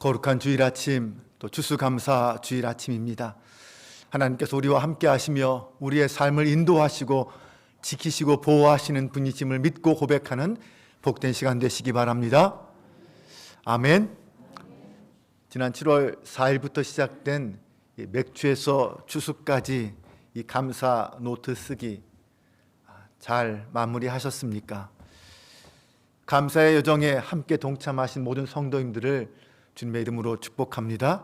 거룩한 주일 아침, 또 추수감사 주일 아침입니다. 하나님께서 우리와 함께 하시며 우리의 삶을 인도하시고 지키시고 보호하시는 분이심을 믿고 고백하는 복된 시간 되시기 바랍니다. 아멘. 지난 7월 4일부터 시작된 맥주에서 추수까지 이 감사 노트 쓰기 잘 마무리하셨습니까? 감사의 여정에 함께 동참하신 모든 성도님들을 주님의 이름으로 축복합니다.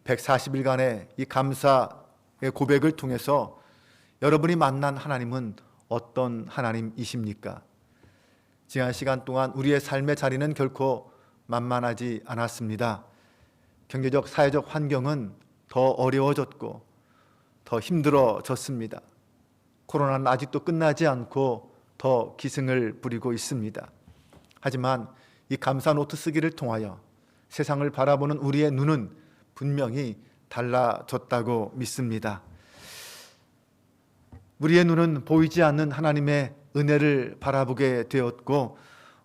140일간의 이 감사의 고백을 통해서 여러분이 만난 하나님은 어떤 하나님이십니까? 지난 시간 동안 우리의 삶의 자리는 결코 만만하지 않았습니다. 경제적, 사회적 환경은 더 어려워졌고 더 힘들어졌습니다. 코로나는 아직도 끝나지 않고 더 기승을 부리고 있습니다. 하지만 이 감사 노트 쓰기를 통하여 세상을 바라보는 우리의 눈은 분명히 달라졌다고 믿습니다. 우리의 눈은 보이지 않는 하나님의 은혜를 바라보게 되었고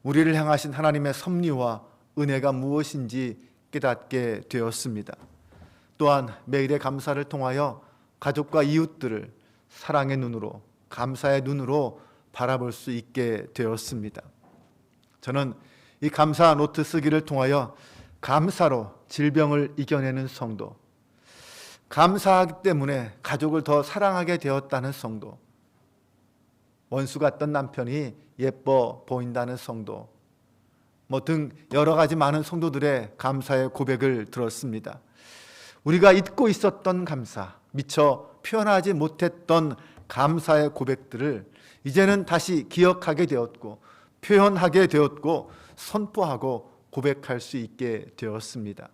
우리를 향하신 하나님의 섭리와 은혜가 무엇인지 깨닫게 되었습니다. 또한 매일의 감사를 통하여 가족과 이웃들을 사랑의 눈으로, 감사의 눈으로 바라볼 수 있게 되었습니다. 저는 이 감사 노트 쓰기를 통하여 감사로 질병을 이겨내는 성도, 감사하기 때문에 가족을 더 사랑하게 되었다는 성도, 원수 같던 남편이 예뻐 보인다는 성도, 등 여러 가지 많은 성도들의 감사의 고백을 들었습니다. 우리가 잊고 있었던 감사, 미처 표현하지 못했던 감사의 고백들을 이제는 다시 기억하게 되었고 표현하게 되었고 선포하고 고백할 수 있게 되었습니다.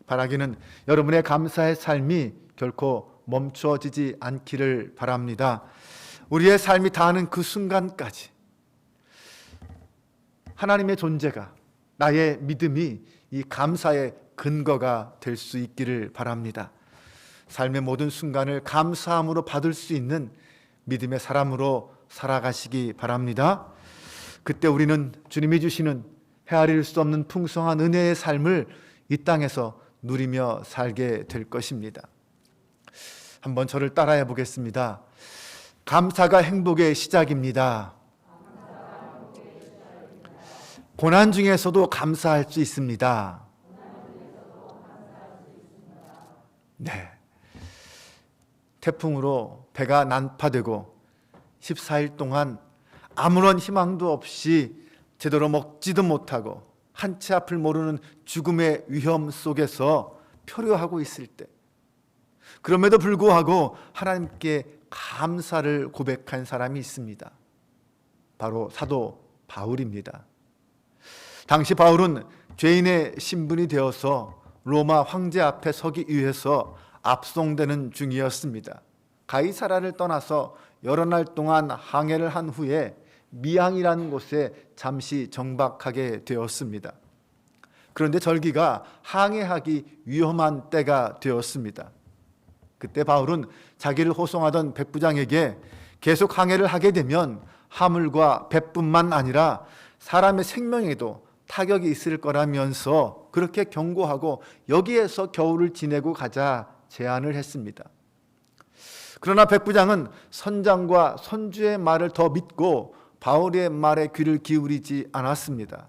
바라기는 여러분의 감사의 삶이 결코 멈추어지지 않기를 바랍니다. 우리의 삶이 닿는 그 순간까지 하나님의 존재가, 나의 믿음이 이 감사의 근거가 될 수 있기를 바랍니다. 삶의 모든 순간을 감사함으로 받을 수 있는 믿음의 사람으로 살아가시기 바랍니다. 그때 우리는 주님이 주시는 헤아릴 수 없는 풍성한 은혜의 삶을 이 땅에서 누리며 살게 될 것입니다. 한번 저를 따라해 보겠습니다. 감사가 행복의 시작입니다. 고난 중에서도 감사할 수 있습니다. 네. 태풍으로 배가 난파되고 14일 동안 아무런 희망도 없이 제대로 먹지도 못하고 한 치 앞을 모르는 죽음의 위험 속에서 표류하고 있을 때, 그럼에도 불구하고 하나님께 감사를 고백한 사람이 있습니다. 바로 사도 바울입니다. 당시 바울은 죄인의 신분이 되어서 로마 황제 앞에 서기 위해서 압송되는 중이었습니다. 가이사라를 떠나서 여러 날 동안 항해를 한 후에 미항이라는 곳에 잠시 정박하게 되었습니다. 그런데 절기가 항해하기 위험한 때가 되었습니다. 그때 바울은 자기를 호송하던 백부장에게 계속 항해를 하게 되면 하물과 배뿐만 아니라 사람의 생명에도 타격이 있을 거라면서 그렇게 경고하고 여기에서 겨울을 지내고 가자 제안을 했습니다. 그러나 백부장은 선장과 선주의 말을 더 믿고 바울의 말에 귀를 기울이지 않았습니다.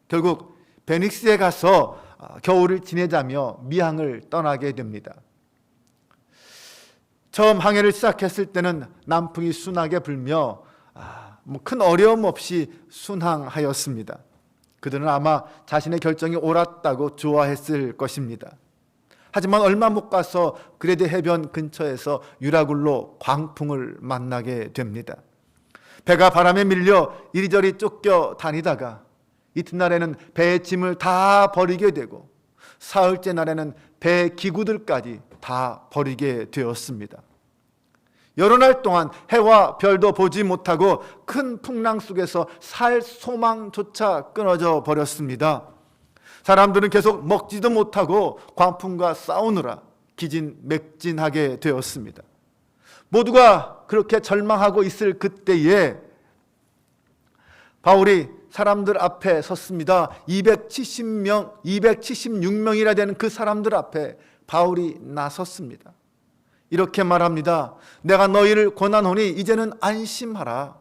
결국 베닉스에 가서 겨울을 지내자며 미항을 떠나게 됩니다. 처음 항해를 시작했을 때는 남풍이 순하게 불며 큰 어려움 없이 순항하였습니다. 그들은 아마 자신의 결정이 옳았다고 좋아했을 것입니다. 하지만 얼마 못 가서 그레데 해변 근처에서 유라굴로 광풍을 만나게 됩니다. 배가 바람에 밀려 이리저리 쫓겨 다니다가 이튿날에는 배의 짐을 다 버리게 되고 사흘째 날에는 배 기구들까지 다 버리게 되었습니다. 여러 날 동안 해와 별도 보지 못하고 큰 풍랑 속에서 살 소망조차 끊어져 버렸습니다. 사람들은 계속 먹지도 못하고 광풍과 싸우느라 기진맥진하게 되었습니다. 모두가 그렇게 절망하고 있을 그때에 바울이 사람들 앞에 섰습니다. 270명, 276명이나 되는 그 사람들 앞에 바울이 나섰습니다. 이렇게 말합니다. 내가 너희를 권하노니 이제는 안심하라.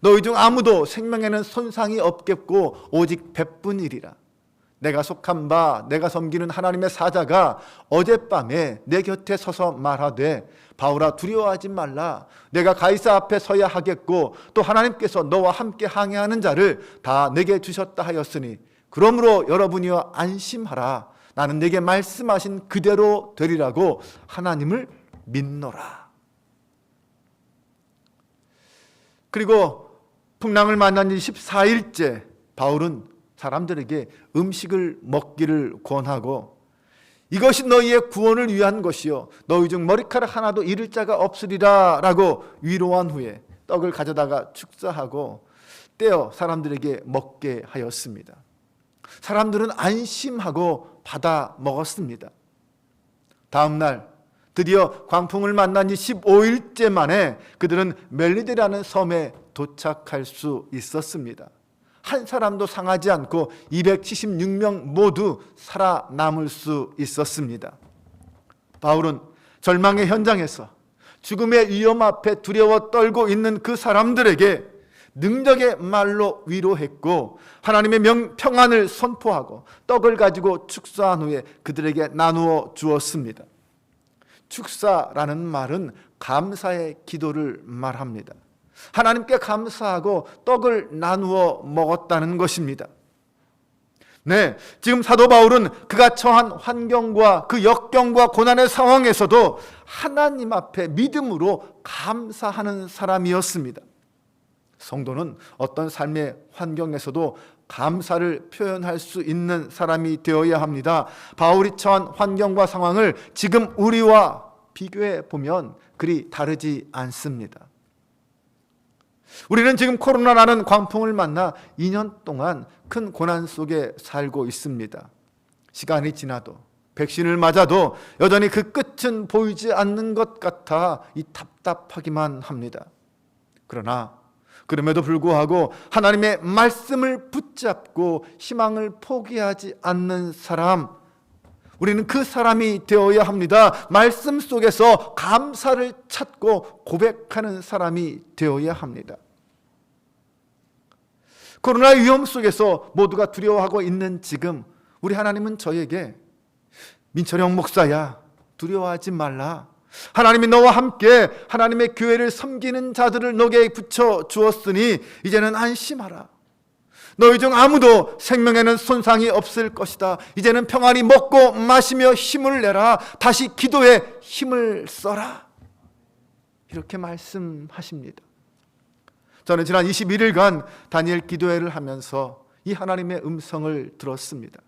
너희 중 아무도 생명에는 손상이 없겠고 오직 배뿐이리라. 내가 속한 바 내가 섬기는 하나님의 사자가 어젯밤에 내 곁에 서서 말하되 바울아 두려워하지 말라. 내가 가이사 앞에 서야 하겠고 또 하나님께서 너와 함께 항해하는 자를 다 내게 주셨다 하였으니 그러므로 여러분이여 안심하라. 나는 내게 말씀하신 그대로 되리라고 하나님을 믿노라. 그리고 풍랑을 만난 지 14일째 바울은 사람들에게 음식을 먹기를 권하고 이것이 너희의 구원을 위한 것이요 너희 중 머리카락 하나도 잃을 자가 없으리라 라고 위로한 후에 떡을 가져다가 축사하고 떼어 사람들에게 먹게 하였습니다. 사람들은 안심하고 받아 먹었습니다. 다음 날 드디어 광풍을 만난 지 15일째 만에 그들은 멜리데라는 섬에 도착할 수 있었습니다. 한 사람도 상하지 않고 276명 모두 살아남을 수 있었습니다. 바울은 절망의 현장에서 죽음의 위험 앞에 두려워 떨고 있는 그 사람들에게 능력의 말로 위로했고 하나님의 평안을 선포하고 떡을 가지고 축사한 후에 그들에게 나누어 주었습니다. 축사라는 말은 감사의 기도를 말합니다. 하나님께 감사하고 떡을 나누어 먹었다는 것입니다. 네, 지금 사도 바울은 그가 처한 환경과 그 역경과 고난의 상황에서도 하나님 앞에 믿음으로 감사하는 사람이었습니다. 성도는 어떤 삶의 환경에서도 감사를 표현할 수 있는 사람이 되어야 합니다. 바울이 처한 환경과 상황을 지금 우리와 비교해 보면 그리 다르지 않습니다. 우리는 지금 코로나라는 광풍을 만나 2년 동안 큰 고난 속에 살고 있습니다. 시간이 지나도 백신을 맞아도 여전히 그 끝은 보이지 않는 것 같아 답답하기만 합니다. 그러나 그럼에도 불구하고 하나님의 말씀을 붙잡고 희망을 포기하지 않는 사람, 우리는 그 사람이 되어야 합니다. 말씀 속에서 감사를 찾고 고백하는 사람이 되어야 합니다. 코로나의 위험 속에서 모두가 두려워하고 있는 지금 우리 하나님은 저에게 민철형 목사야 두려워하지 말라. 하나님이 너와 함께 하나님의 교회를 섬기는 자들을 너에게 붙여 주었으니 이제는 안심하라. 너희 중 아무도 생명에는 손상이 없을 것이다. 이제는 평안히 먹고 마시며 힘을 내라. 다시 기도에 힘을 써라. 이렇게 말씀하십니다. 저는 지난 21일간 다니엘 기도회를 하면서 이 하나님의 음성을 들었습니다.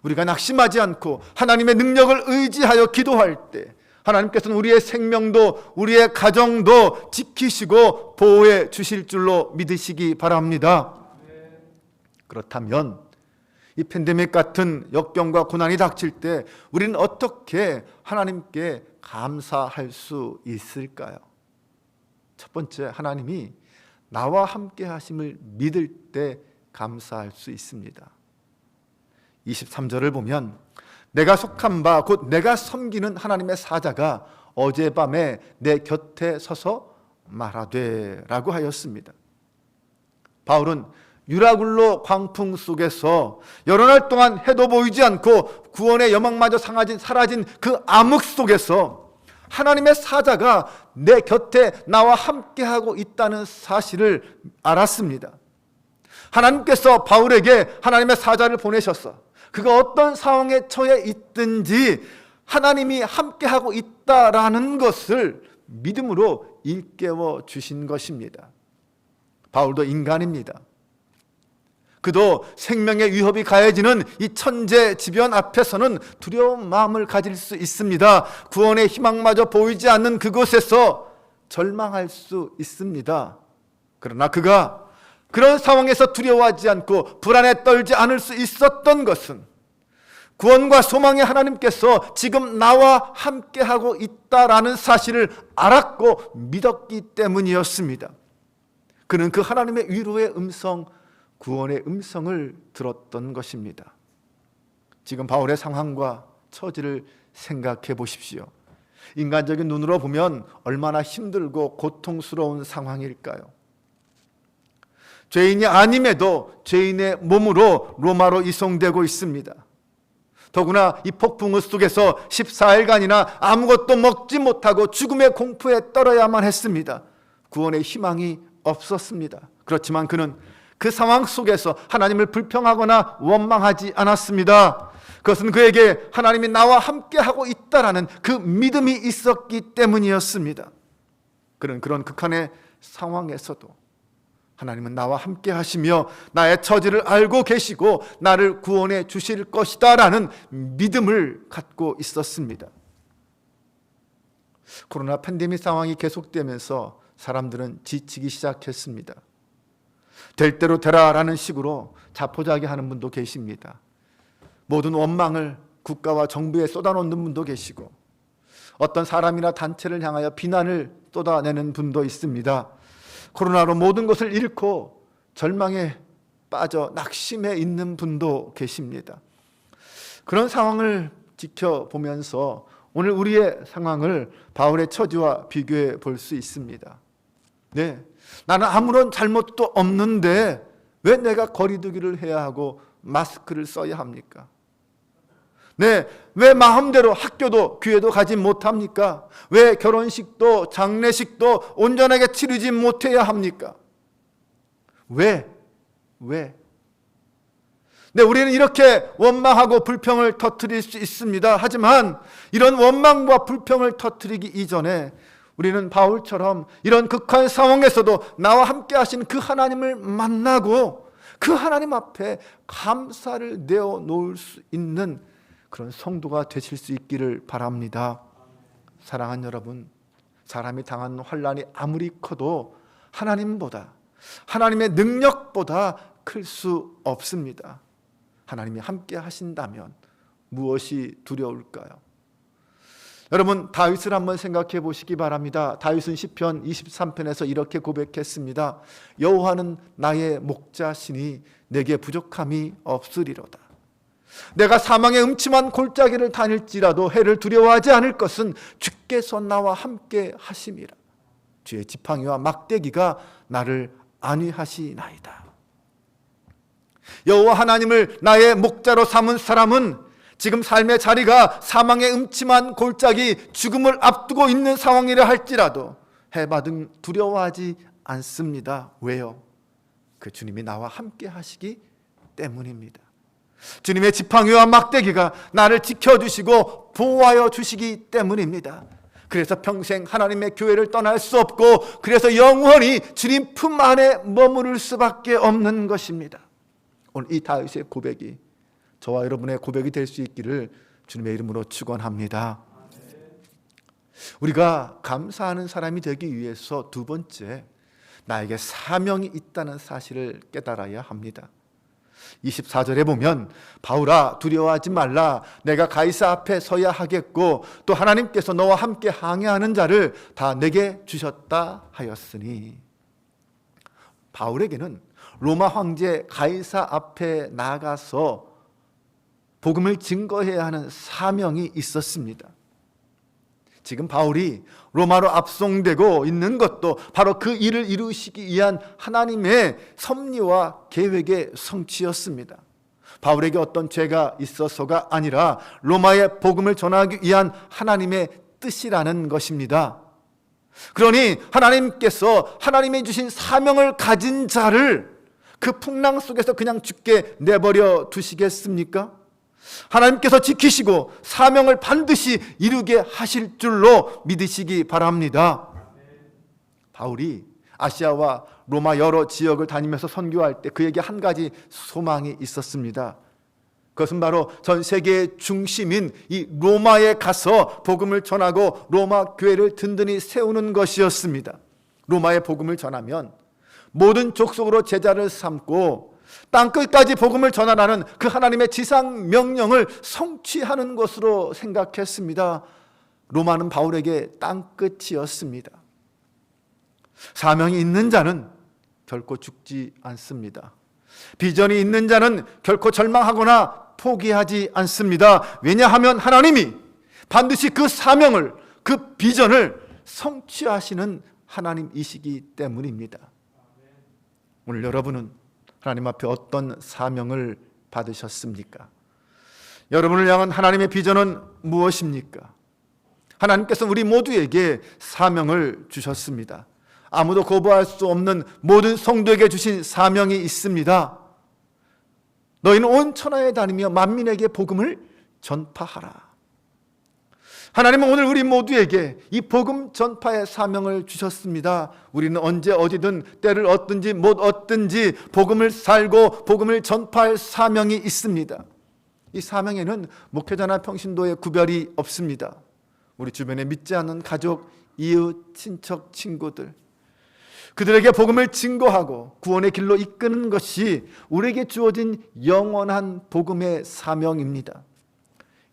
우리가 낙심하지 않고 하나님의 능력을 의지하여 기도할 때 하나님께서는 우리의 생명도 우리의 가정도 지키시고 보호해 주실 줄로 믿으시기 바랍니다. 그렇다면 이 팬데믹 같은 역경과 고난이 닥칠 때 우리는 어떻게 하나님께 감사할 수 있을까요? 첫 번째, 하나님이 나와 함께 하심을 믿을 때 감사할 수 있습니다. 23절을 보면 내가 속한 바 곧 내가 섬기는 하나님의 사자가 어젯밤에 내 곁에 서서 말하되 라고 하였습니다. 바울은 유라굴로 광풍 속에서 여러 날 동안 해도 보이지 않고 구원의 여망마저 사라진 그 암흑 속에서 하나님의 사자가 내 곁에 나와 함께하고 있다는 사실을 알았습니다. 하나님께서 바울에게 하나님의 사자를 보내셨어. 그가 어떤 상황에 처해 있든지 하나님이 함께하고 있다라는 것을 믿음으로 일깨워 주신 것입니다. 바울도 인간입니다. 그도 생명의 위협이 가해지는 이 천재지변 앞에서는 두려운 마음을 가질 수 있습니다. 구원의 희망마저 보이지 않는 그곳에서 절망할 수 있습니다. 그러나 그가 그런 상황에서 두려워하지 않고 불안에 떨지 않을 수 있었던 것은 구원과 소망의 하나님께서 지금 나와 함께하고 있다라는 사실을 알았고 믿었기 때문이었습니다. 그는 그 하나님의 위로의 음성, 구원의 음성을 들었던 것입니다. 지금 바울의 상황과 처지를 생각해 보십시오. 인간적인 눈으로 보면 얼마나 힘들고 고통스러운 상황일까요? 죄인이 아님에도 죄인의 몸으로 로마로 이송되고 있습니다. 더구나 이 폭풍우 속에서 14일간이나 아무것도 먹지 못하고 죽음의 공포에 떨어야만 했습니다. 구원의 희망이 없었습니다. 그렇지만 그는 그 상황 속에서 하나님을 불평하거나 원망하지 않았습니다. 그것은 그에게 하나님이 나와 함께하고 있다라는 그 믿음이 있었기 때문이었습니다. 그는 그런 극한의 상황에서도 하나님은 나와 함께 하시며 나의 처지를 알고 계시고 나를 구원해 주실 것이다 라는 믿음을 갖고 있었습니다. 코로나 팬데믹 상황이 계속되면서 사람들은 지치기 시작했습니다. 될 대로 되라 라는 식으로 자포자기하는 분도 계십니다. 모든 원망을 국가와 정부에 쏟아놓는 분도 계시고 어떤 사람이나 단체를 향하여 비난을 쏟아내는 분도 있습니다. 코로나로 모든 것을 잃고 절망에 빠져 낙심해 있는 분도 계십니다. 그런 상황을 지켜보면서 오늘 우리의 상황을 바울의 처지와 비교해 볼 수 있습니다. 네, 나는 아무런 잘못도 없는데 왜 내가 거리두기를 해야 하고 마스크를 써야 합니까? 네, 왜 마음대로 학교도 교회도 가지 못합니까? 왜 결혼식도 장례식도 온전하게 치르지 못해야 합니까? 왜? 네, 우리는 이렇게 원망하고 불평을 터뜨릴 수 있습니다. 하지만 이런 원망과 불평을 터뜨리기 이전에 우리는 바울처럼 이런 극한 상황에서도 나와 함께 하신 그 하나님을 만나고 그 하나님 앞에 감사를 내어놓을 수 있는 그런 성도가 되실 수 있기를 바랍니다. 사랑하는 여러분, 사람이 당하는 환난이 아무리 커도 하나님보다, 하나님의 능력보다 클 수 없습니다. 하나님이 함께 하신다면 무엇이 두려울까요? 여러분, 다윗을 한번 생각해 보시기 바랍니다. 다윗은 시편 23편에서 이렇게 고백했습니다. 여호와는 나의 목자시니 내게 부족함이 없으리로다. 내가 사망의 음침한 골짜기를 다닐지라도 해를 두려워하지 않을 것은 주께서 나와 함께 하심이라. 주의 지팡이와 막대기가 나를 안위하시나이다. 여호와 하나님을 나의 목자로 삼은 사람은 지금 삶의 자리가 사망의 음침한 골짜기, 죽음을 앞두고 있는 상황이라 할지라도 해받음 두려워하지 않습니다. 왜요? 그 주님이 나와 함께 하시기 때문입니다. 주님의 지팡이와 막대기가 나를 지켜주시고 보호하여 주시기 때문입니다. 그래서 평생 하나님의 교회를 떠날 수 없고 그래서 영원히 주님 품 안에 머무를 수밖에 없는 것입니다. 오늘 이 다윗의 고백이 저와 여러분의 고백이 될 수 있기를 주님의 이름으로 축원합니다. 우리가 감사하는 사람이 되기 위해서 두 번째, 나에게 사명이 있다는 사실을 깨달아야 합니다. 24절에 보면 바울아 두려워하지 말라, 내가 가이사 앞에 서야 하겠고 또 하나님께서 너와 함께 항해하는 자를 다 내게 주셨다 하였으니, 바울에게는 로마 황제 가이사 앞에 나가서 복음을 증거해야 하는 사명이 있었습니다. 지금 바울이 로마로 압송되고 있는 것도 바로 그 일을 이루시기 위한 하나님의 섭리와 계획의 성취였습니다. 바울에게 어떤 죄가 있어서가 아니라 로마의 복음을 전하기 위한 하나님의 뜻이라는 것입니다. 그러니 하나님께서 하나님이 주신 사명을 가진 자를 그 풍랑 속에서 그냥 죽게 내버려 두시겠습니까? 하나님께서 지키시고 사명을 반드시 이루게 하실 줄로 믿으시기 바랍니다. 바울이 아시아와 로마 여러 지역을 다니면서 선교할 때 그에게 한 가지 소망이 있었습니다. 그것은 바로 전 세계의 중심인 이 로마에 가서 복음을 전하고 로마 교회를 든든히 세우는 것이었습니다. 로마의 복음을 전하면 모든 족속으로 제자를 삼고 땅끝까지 복음을 전하라는 그 하나님의 지상 명령을 성취하는 것으로 생각했습니다. 로마는 바울에게 땅끝이었습니다. 사명이 있는 자는 결코 죽지 않습니다. 비전이 있는 자는 결코 절망하거나 포기하지 않습니다. 왜냐하면 하나님이 반드시 그 사명을, 그 비전을 성취하시는 하나님이시기 때문입니다. 오늘 여러분은 하나님 앞에 어떤 사명을 받으셨습니까? 여러분을 향한 하나님의 비전은 무엇입니까? 하나님께서 우리 모두에게 사명을 주셨습니다. 아무도 거부할 수 없는 모든 성도에게 주신 사명이 있습니다. 너희는 온 천하에 다니며 만민에게 복음을 전파하라. 하나님은 오늘 우리 모두에게 이 복음 전파의 사명을 주셨습니다. 우리는 언제 어디든 때를 얻든지 못 얻든지 복음을 살고 복음을 전파할 사명이 있습니다. 이 사명에는 목회자나 평신도의 구별이 없습니다. 우리 주변에 믿지 않는 가족, 이웃, 친척, 친구들, 그들에게 복음을 증거하고 구원의 길로 이끄는 것이 우리에게 주어진 영원한 복음의 사명입니다.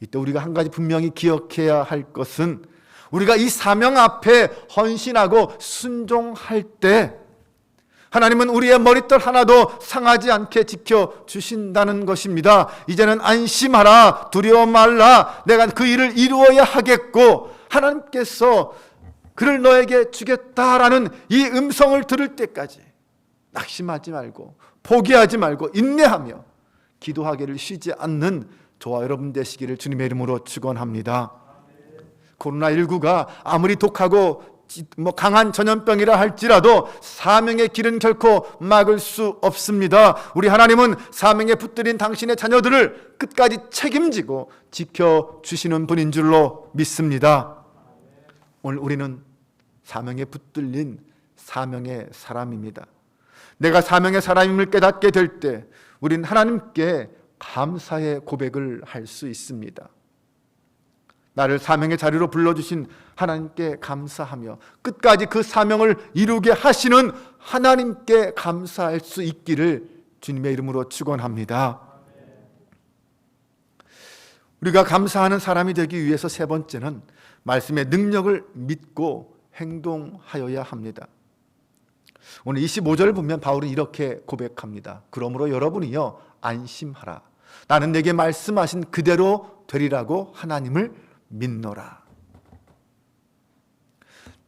이때 우리가 한 가지 분명히 기억해야 할 것은 우리가 이 사명 앞에 헌신하고 순종할 때 하나님은 우리의 머리털 하나도 상하지 않게 지켜주신다는 것입니다. 이제는 안심하라, 두려워 말라, 내가 그 일을 이루어야 하겠고 하나님께서 그를 너에게 주겠다라는 이 음성을 들을 때까지 낙심하지 말고 포기하지 말고 인내하며 기도하기를 쉬지 않는 저와 여러분 되시기를 주님의 이름으로 축원합니다. 코로나19가 아무리 독하고 강한 전염병이라 할지라도 사명의 길은 결코 막을 수 없습니다. 우리 하나님은 사명에 붙들린 당신의 자녀들을 끝까지 책임지고 지켜주시는 분인 줄로 믿습니다. 오늘 우리는 사명에 붙들린 사명의 사람입니다. 내가 사명의 사람임을 깨닫게 될 때 우리는 하나님께 감사의 고백을 할 수 있습니다. 나를 사명의 자리로 불러주신 하나님께 감사하며 끝까지 그 사명을 이루게 하시는 하나님께 감사할 수 있기를 주님의 이름으로 축원합니다. 우리가 감사하는 사람이 되기 위해서 세 번째는 말씀의 능력을 믿고 행동하여야 합니다. 오늘 25절을 보면 바울은 이렇게 고백합니다. 그러므로 여러분이요 안심하라. 나는 내게 말씀하신 그대로 되리라고 하나님을 믿노라.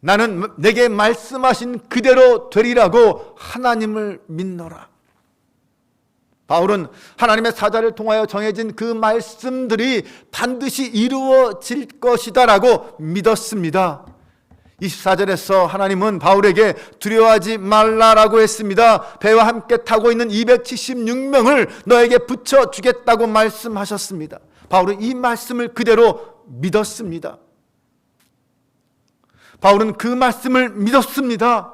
나는 내게 말씀하신 그대로 되리라고 하나님을 믿노라. 바울은 하나님의 사자를 통하여 정해진 그 말씀들이 반드시 이루어질 것이다라고 믿었습니다. 24절에서 하나님은 바울에게 두려워하지 말라라고 했습니다. 배와 함께 타고 있는 276명을 너에게 붙여주겠다고 말씀하셨습니다. 바울은 이 말씀을 그대로 믿었습니다. 바울은 그 말씀을 믿었습니다.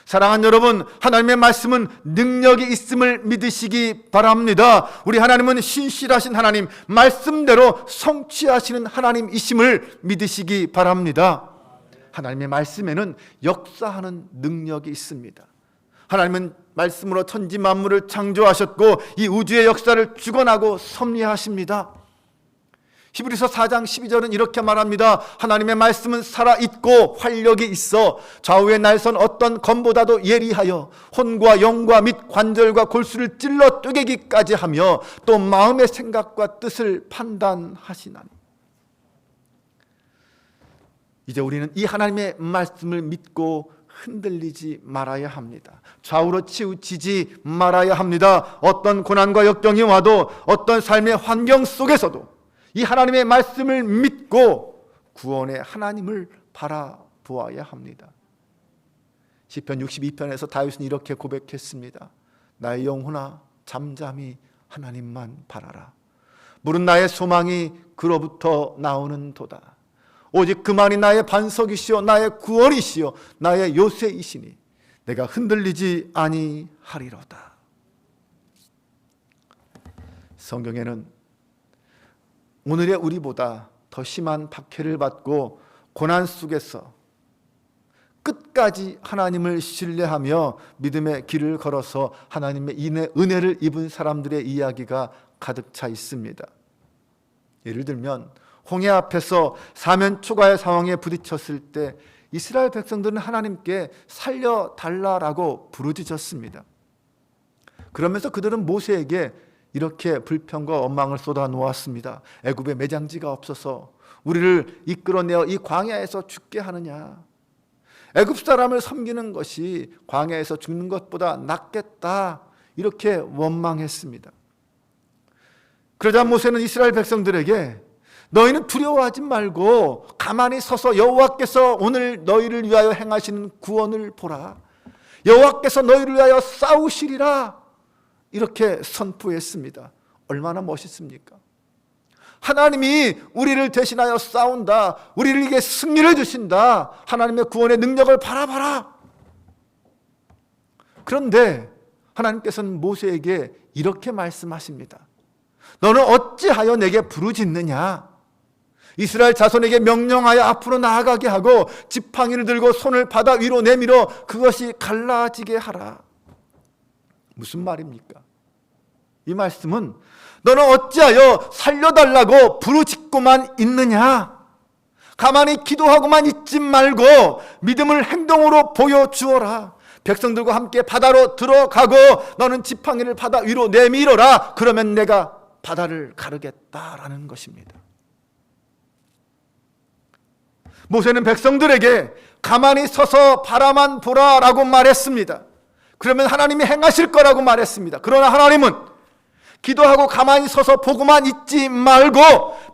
사랑하는 여러분, 하나님의 말씀은 능력이 있음을 믿으시기 바랍니다. 우리 하나님은 신실하신 하나님, 말씀대로 성취하시는 하나님이심을 믿으시기 바랍니다. 하나님의 말씀에는 역사하는 능력이 있습니다. 하나님은 말씀으로 천지 만물을 창조하셨고 이 우주의 역사를 주관하고 섭리하십니다. 히브리서 4장 12절은 이렇게 말합니다. 하나님의 말씀은 살아있고 활력이 있어 좌우의 날선 어떤 검보다도 예리하여 혼과 영과 및 관절과 골수를 찔러 쪼개기까지 하며 또 마음의 생각과 뜻을 판단하시나니. 이제 우리는 이 하나님의 말씀을 믿고 흔들리지 말아야 합니다. 좌우로 치우치지 말아야 합니다. 어떤 고난과 역경이 와도 어떤 삶의 환경 속에서도 이 하나님의 말씀을 믿고 구원의 하나님을 바라보아야 합니다. 시편 62편에서 다윗은 이렇게 고백했습니다. 나의 영혼아 잠잠히 하나님만 바라라. 물은 나의 소망이 그로부터 나오는 도다. 오직 그만이 나의 반석이시요 나의 구원이시요 나의 요새이시니 내가 흔들리지 아니하리로다. 성경에는 오늘의 우리보다 더 심한 박해를 받고 고난 속에서 끝까지 하나님을 신뢰하며 믿음의 길을 걸어서 하나님의 은혜를 입은 사람들의 이야기가 가득 차 있습니다. 예를 들면 홍해 앞에서 사면 초가의 상황에 부딪혔을 때 이스라엘 백성들은 하나님께 살려달라라고 부르짖었습니다. 그러면서 그들은 모세에게 이렇게 불평과 원망을 쏟아 놓았습니다. 애굽에 매장지가 없어서 우리를 이끌어내어 이 광야에서 죽게 하느냐. 애굽 사람을 섬기는 것이 광야에서 죽는 것보다 낫겠다. 이렇게 원망했습니다. 그러자 모세는 이스라엘 백성들에게 너희는 두려워하지 말고 가만히 서서 여호와께서 오늘 너희를 위하여 행하시는 구원을 보라. 여호와께서 너희를 위하여 싸우시리라. 이렇게 선포했습니다. 얼마나 멋있습니까? 하나님이 우리를 대신하여 싸운다. 우리에게 승리를 주신다. 하나님의 구원의 능력을 바라봐라. 그런데 하나님께서는 모세에게 이렇게 말씀하십니다. 너는 어찌하여 내게 부르짖느냐? 이스라엘 자손에게 명령하여 앞으로 나아가게 하고 지팡이를 들고 손을 바다 위로 내밀어 그것이 갈라지게 하라. 무슨 말입니까? 이 말씀은 너는 어찌하여 살려달라고 부르짖고만 있느냐? 가만히 기도하고만 있지 말고 믿음을 행동으로 보여주어라. 백성들과 함께 바다로 들어가고 너는 지팡이를 바다 위로 내밀어라. 그러면 내가 바다를 가르겠다라는 것입니다. 모세는 백성들에게 가만히 서서 바라만 보라라고 말했습니다. 그러면 하나님이 행하실 거라고 말했습니다. 그러나 하나님은 기도하고 가만히 서서 보고만 있지 말고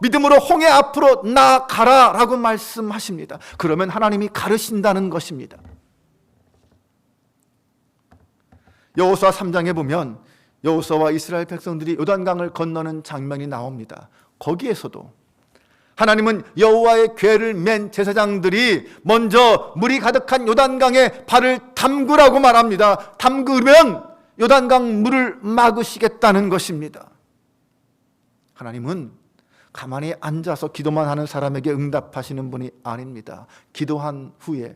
믿음으로 홍해 앞으로 나아가라라고 말씀하십니다. 그러면 하나님이 가르신다는 것입니다. 여호수아 3장에 보면 여호수아와 이스라엘 백성들이 요단강을 건너는 장면이 나옵니다. 거기에서도 하나님은 여호와의 궤를 맨 제사장들이 먼저 물이 가득한 요단강에 발을 담그라고 말합니다. 담그면 요단강 물을 막으시겠다는 것입니다. 하나님은 가만히 앉아서 기도만 하는 사람에게 응답하시는 분이 아닙니다. 기도한 후에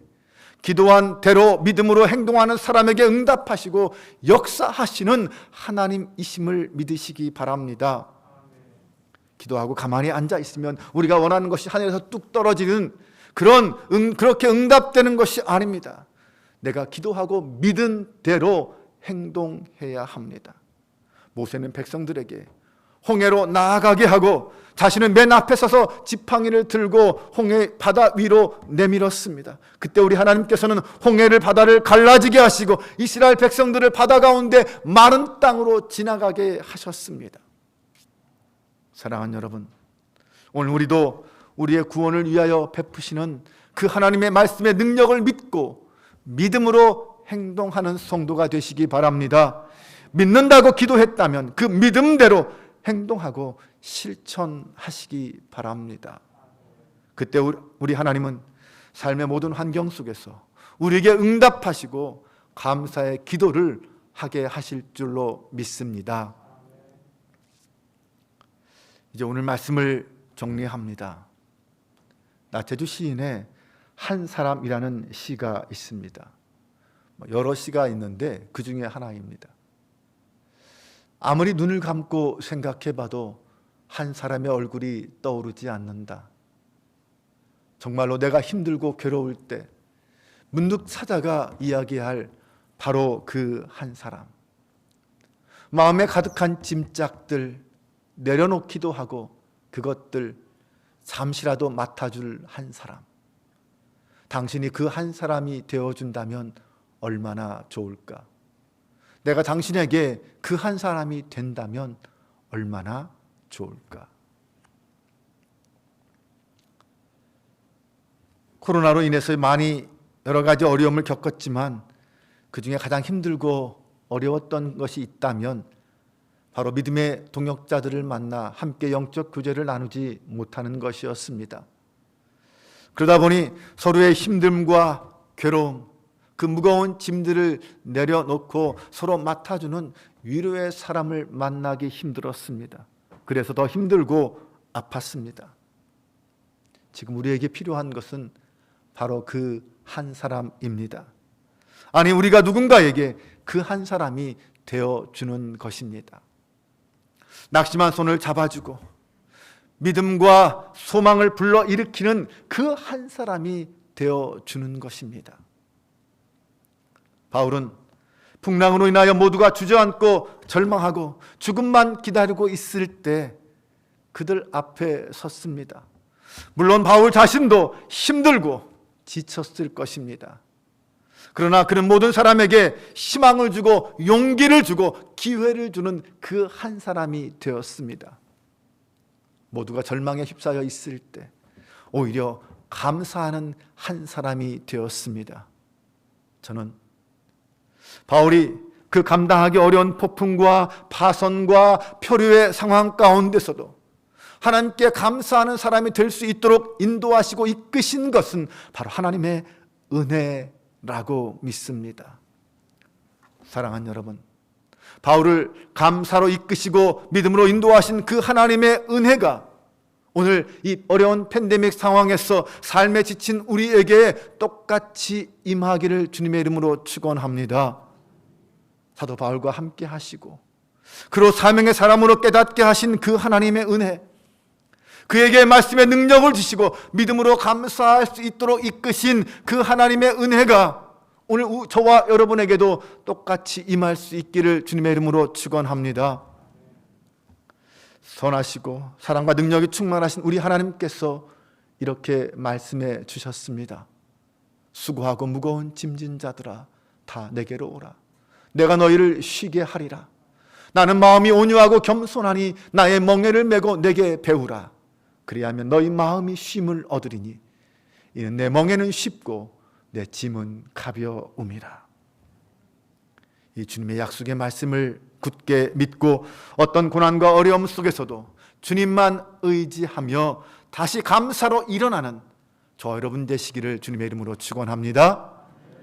기도한 대로 믿음으로 행동하는 사람에게 응답하시고 역사하시는 하나님이심을 믿으시기 바랍니다. 기도하고 가만히 앉아 있으면 우리가 원하는 것이 하늘에서 뚝 떨어지는 그렇게 응답되는 것이 아닙니다. 내가 기도하고 믿은 대로 행동해야 합니다. 모세는 백성들에게 홍해로 나아가게 하고 자신은 맨 앞에 서서 지팡이를 들고 홍해 바다 위로 내밀었습니다. 그때 우리 하나님께서는 홍해를 바다를 갈라지게 하시고 이스라엘 백성들을 바다 가운데 마른 땅으로 지나가게 하셨습니다. 사랑하는 여러분, 오늘 우리도 우리의 구원을 위하여 베푸시는 그 하나님의 말씀의 능력을 믿고 믿음으로 행동하는 성도가 되시기 바랍니다. 믿는다고 기도했다면 그 믿음대로 행동하고 실천하시기 바랍니다. 그때 우리 하나님은 삶의 모든 환경 속에서 우리에게 응답하시고 감사의 기도를 하게 하실 줄로 믿습니다. 이제 오늘 말씀을 정리합니다. 나태주 시인의 한 사람이라는 시가 있습니다. 여러 시가 있는데 그 중에 하나입니다. 아무리 눈을 감고 생각해봐도 한 사람의 얼굴이 떠오르지 않는다. 정말로 내가 힘들고 괴로울 때 문득 찾아가 이야기할 바로 그 한 사람. 마음에 가득한 짐짝들 내려놓기도 하고 그것들 잠시라도 맡아줄 한 사람. 당신이 그 한 사람이 되어준다면 얼마나 좋을까? 내가 당신에게 그 한 사람이 된다면 얼마나 좋을까? 코로나로 인해서 많이 여러 가지 어려움을 겪었지만 그 중에 가장 힘들고 어려웠던 것이 있다면 바로 믿음의 동역자들을 만나 함께 영적 교제를 나누지 못하는 것이었습니다. 그러다 보니 서로의 힘듦과 괴로움, 그 무거운 짐들을 내려놓고 서로 맡아주는 위로의 사람을 만나기 힘들었습니다. 그래서 더 힘들고 아팠습니다. 지금 우리에게 필요한 것은 바로 그 한 사람입니다. 아니, 우리가 누군가에게 그 한 사람이 되어주는 것입니다. 낙심한 손을 잡아주고 믿음과 소망을 불러일으키는 그 한 사람이 되어 주는 것입니다. 바울은 풍랑으로 인하여 모두가 주저앉고 절망하고 죽음만 기다리고 있을 때 그들 앞에 섰습니다. 물론 바울 자신도 힘들고 지쳤을 것입니다. 그러나 그는 모든 사람에게 희망을 주고 용기를 주고 기회를 주는 그 한 사람이 되었습니다. 모두가 절망에 휩싸여 있을 때 오히려 감사하는 한 사람이 되었습니다. 저는 바울이 그 감당하기 어려운 폭풍과 파선과 표류의 상황 가운데서도 하나님께 감사하는 사람이 될 수 있도록 인도하시고 이끄신 것은 바로 하나님의 은혜라고 믿습니다. 사랑하는 여러분, 바울을 감사로 이끄시고 믿음으로 인도하신 그 하나님의 은혜가 오늘 이 어려운 팬데믹 상황에서 삶에 지친 우리에게 똑같이 임하기를 주님의 이름으로 축원합니다. 사도 바울과 함께 하시고 그로 사명의 사람으로 깨닫게 하신 그 하나님의 은혜, 그에게 말씀의 능력을 주시고 믿음으로 감사할 수 있도록 이끄신 그 하나님의 은혜가 오늘 저와 여러분에게도 똑같이 임할 수 있기를 주님의 이름으로 축원합니다. 선하시고 사랑과 능력이 충만하신 우리 하나님께서 이렇게 말씀해 주셨습니다. 수고하고 무거운 짐진 자들아 다 내게로 오라. 내가 너희를 쉬게 하리라. 나는 마음이 온유하고 겸손하니 나의 멍에를 메고 내게 배우라. 그리하면 너희 마음이 쉼을 얻으리니 이는 내 멍에는 쉽고 내 짐은 가벼움이라. 이 주님의 약속의 말씀을 굳게 믿고 어떤 고난과 어려움 속에서도 주님만 의지하며 다시 감사로 일어나는 저와 여러분 되시기를 주님의 이름으로 축원합니다.